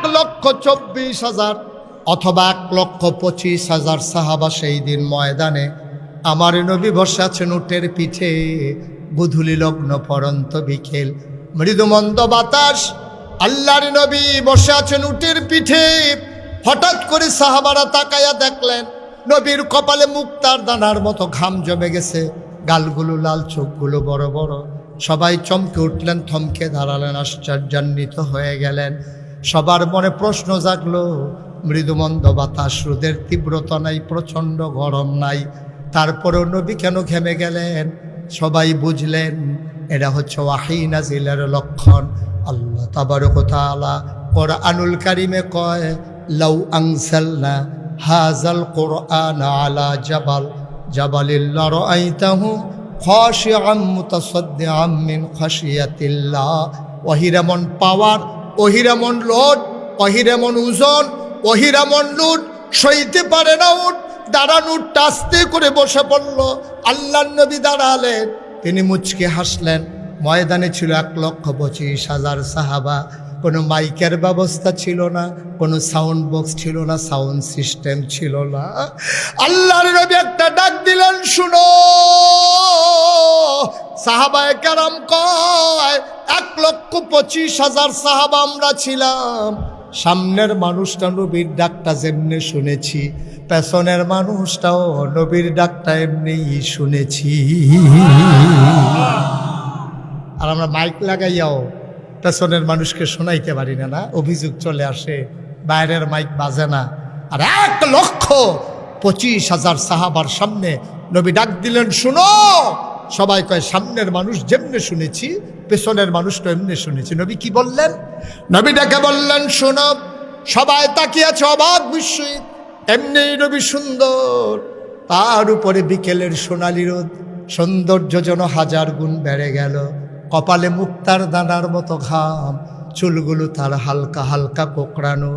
1,24,000 অথবা 1,25,000 সাহাবা সেই দিন ময়দানে। আমার নবী বসে আছেন উটের পিঠে, বুধুলি লগ্ন পরন্ত বিকেল, মৃদুমন্দ বাতাস, আল্লাহর নবী বসে আছেন উটের পিঠে। হঠাৎ করে সাহাবারা তাকায়া দেখলেন নবীর কপালে মুক্তার দানার মতো ঘাম জমে গেছে, গালগুলো লাল, চোখগুলো বড় বড়। সবাই চমকে উঠলেন, থমকে দাঁড়ালেন, আশ্চর্যান্বিত হয়ে গেলেন। সবার মনে প্রশ্ন জাগলো, মৃদুমন্দ বাতাস, রোদের তীব্রতা নাই, প্রচণ্ড গরম নাই, তারপরেও নবী কেন ঘেমে গেলেন? সবাই বুঝলেন এটা হচ্ছে ওয়াহী নাজিলের লক্ষণ। আল্লাহ তাবারক ওয়া তাআলা কোরআনুল কারীমে কয়, লাউ আনসালনা হাযাল কুরআন আলা জাবালিল লারাআইতাহু খাশিআম মুতাসাদ্দিআম মিন খাশিয়াতিল্লাহ। ওহিরামন পাওয়ার, ওহিরামন লোড, ওহিরামন ওজন, ওহিরামন লুট সইতে পারে না উট। দাঁড়ান, উটটা আস্তে করে বসে পড়ল। আল্লাহর নবী দাঁড়ালেন, তিনি মুচকে হাসলেন। ময়দানে ছিল 1,25,000 সাহাবা। কোনো মাইকের ব্যবস্থা ছিল না, কোনো সাউন্ড বক্স ছিল না, সাউন্ড সিস্টেম ছিল না। আল্লাহর নবী একটা ডাক দিলেন, শুনো। সাহাবায়ে কেরাম কয় 1,25,000 সাহাবা আমরা ছিলাম। সামনের মানুষটা নবীর ডাকটা যেমনি শুনেছি, পেছনের মানুষটাও নবীর ডাকটা এমনি শুনেছি। আর আমরা মাইক লাগাইয়াও পেছনের মানুষকে শোনাইতে পারি না, না অভিযোগ চলে আসে, বাইরের মাইক বাজে না। আর 1,25,000 সাহাবার সামনে নবী ডাক দিলেন, শুনো। সবাই কয় সামনের মানুষ যেমনি শুনেছি, পেছনের মানুষটা এমনি শুনেছি। নবী কি বললেন? নবী ডেকে বললেন, শোনো। সবাই তাকিয়ে আছে অবাক বিস্ময়ে। এমনি নবী সুন্দর, তার উপরে বিকেলের সোনালি রোদ, সৌন্দর্য যেন 1000 গুণ বেড়ে গেল। কপালে মুক্তার দানার মতো ঘাম, চুলগুলো তার হালকা হালকা কোঁকড়ানো,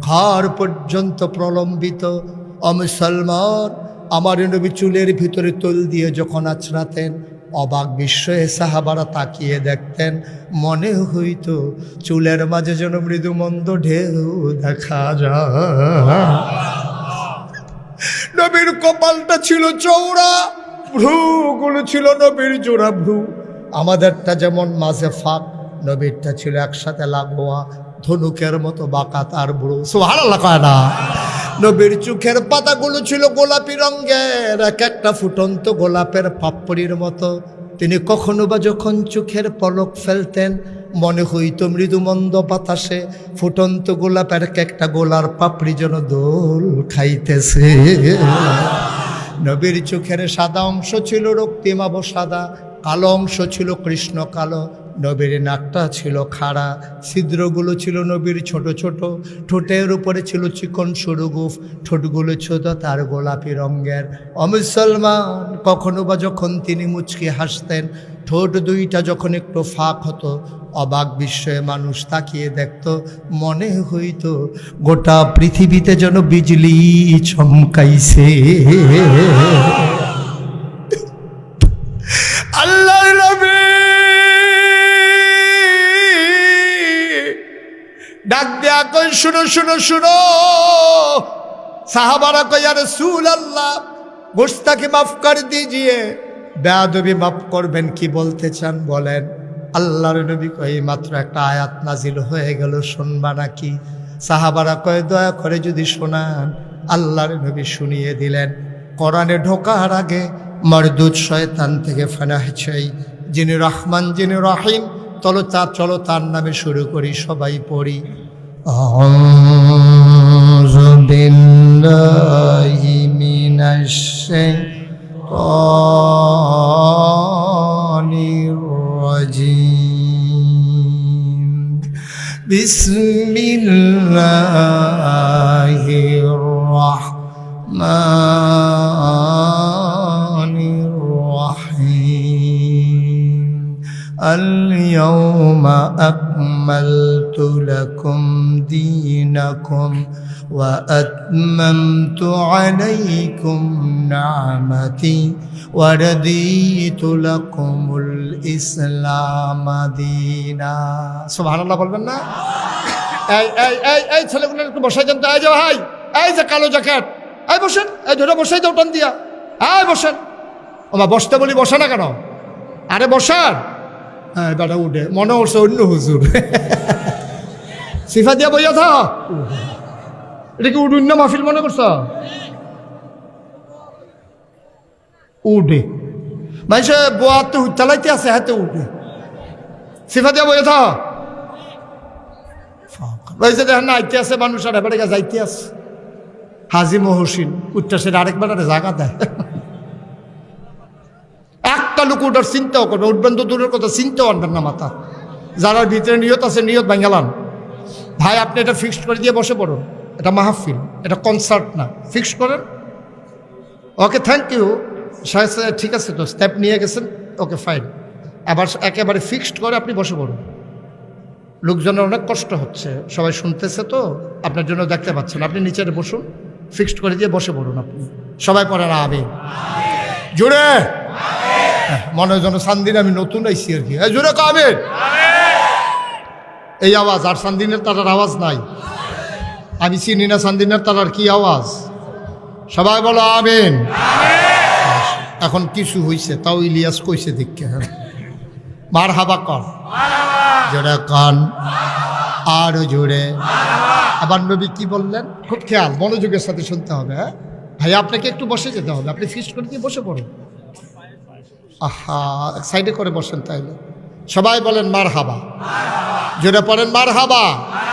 ঘর পর্যন্ত প্রলম্বিত। মুসলমান, আমার নবী চুলের ভিতরে তোল দিয়ে যখন আছড়াতেন, অবাক বিস্ময়ে সাহাবারা তাকিয়ে দেখতেন, মনে হইত চুলের মাঝে যেন মৃদুমন্দ ঢেউ দেখা যায়। নবীর কপালটা ছিল চওড়া, ভ্রুগুলো ছিল নবীর জোড়া ভ্রু। আমাদেরটা যেমন মাঝে ফাঁক, নবীরটা ছিল একসাথে লাগোয়া, ধনুকের মতো বাঁকা তার ভ্রু। সুবহানাল্লাহ কয় না? নবীর চোখের পাতাগুলো ছিল গোলাপি রঙের, এক একটা ফুটন্ত গোলাপের পাপড়ির মতো। তিনি কখনো বা যখন চোখের পলক ফেলতেন, মনে হইত মৃদুমন্দ বাতাসে ফুটন্ত গোলাপের একটা গোলার পাপড়ি যেন দোল খাইতেছে। নবীর চোখের সাদা অংশ ছিল রক্তিমাভ সাদা, কালো অংশ ছিল কৃষ্ণ কালো। নবীর নাকটা ছিল খাড়া, ছিদ্রগুলো ছিল নবীর ছোট ছোট। ঠোঁটের উপরে ছিল চিকন সরু গোঁফ, ঠোঁটগুলো ছোট তার গোলাপি রঙের। মুসলমান, কখনো বা যখন তিনি মুচকি হাসতেন, ঠোঁট দুইটা যখন একটু ফাঁক হতো, অবাক বিস্ময়ে মানুষ তাকিয়ে দেখত, মনে হইত গোটা পৃথিবীতে যেন বিজলি চমকাইছে। আল্লাহর নবী ডাক দেয়া কই, শুনো শুনো শুনো। সাহাবারা কই, ইয়া রাসূলুল্লাহ গুস্তাখি মাফ কর দিজিয়ে, বেয়াদবি মাফ করবেন, কি বলতে চান বলেন। আল্লাহর নবী কই, মাত্র একটা আয়াত নাজিল হয়ে গেল, শুনবা নাকি? সাহাবারা কয়, দয়া করে যদি শোনান। আল্লাহর নবী শুনিয়ে দিলেন। কোরআনে ঢোকার আগে মরদুদ শয়তান থেকে ফানাহ চাই, যিনি রহমান যিনি রহিম। চলো তার নামে শুরু করি, সবাই পড়ি। আউযু বিল্লাহি মিনাশ শাইতানির রাজিম। বিসমিল্লাহির রাহমানির রাহিম। اليوم أكملت لكم دينكم وأتممت عليكم نعمتي ورضيت لكم الإسلام دينا। সুবহানাল্লাহ বলবেন না? এই এই এই এই ছেলেগুলো একটু বসাই দেন তো। এই যে ভাই, এই যে কালো জ্যাকেট, এই বসেন, এই ধরে বসাই দাও টান দিয়া, এই বসেন। ওমা বসতে বলি বসে না কেন? আরে বসার। হ্যাঁ বেটা উঠে মনে হচ্ছে অন্য হুজুর। সিফা দিয়া বইয়া থা, এটা কি উঠুন না মাহফিল মনে করছ? উঠে মাইসে বোয়াতে চালাইতে আছে, হাতে উঠে সিফা দিয়া বইয়া থা। দেখেন না আইতে আছে মানুষ, আর এবারে যাইতে আছে হাজি মহসিন উচ্চাসের আরেকবার জায়গা দেয়। একটা লোক ওটার চিন্তাও করবে, উঠবেন তো দূরের কথা, চিন্তাও আনবেন না মাথা। যারা ভিতরে নিয়ত আছে নিয়ত ভাঙ্গালান। ভাই আপনি এটা ফিক্সড করে দিয়ে বসে পড়ুন, এটা মাহফিল, এটা কনসার্ট না, ফিক্সড করেন। ওকে থ্যাংক ইউ সাহেব, ঠিক আছে তো স্টেপ নিয়ে গেছেন, ওকে ফাইন। আবার একেবারে ফিক্সড করে আপনি বসে পড়ুন। লোকজনের অনেক কষ্ট হচ্ছে, সবাই শুনতেছে তো, আপনার জন্য দেখতে পাচ্ছেন। আপনি নিচে বসুন, ফিক্সড করে দিয়ে বসে পড়ুন। আপনি সবাই পড়েন আবে জোরে, মনে হয় যেন সান্দিন আমি নতুন আইসি আর কি। জোরে কাবে এই আওয়াজ, আর সান্দিনের তারার আওয়াজ নাই। আমি চিনি না সান্দিনের তারার কি আওয়াজ। সবাই বলো আমিন। এখন কিছু হইছে, তাও ইলিয়াস কইছে দেখে মার হাবা কর, জোরে কান আরো জোরে। আবার নবী কি বললেন খুব খেয়াল মনোযোগের সাথে শুনতে হবে। হ্যাঁ ভাই আপনাকে একটু বসে যেতে হবে, আপনি ফিক্সড করে দিয়ে বসে পড়ুন। আহা সাইডে করে বসেন তাইলে। সবাই বলেন মার হাবা, জোরে পড়েন মার হাবা।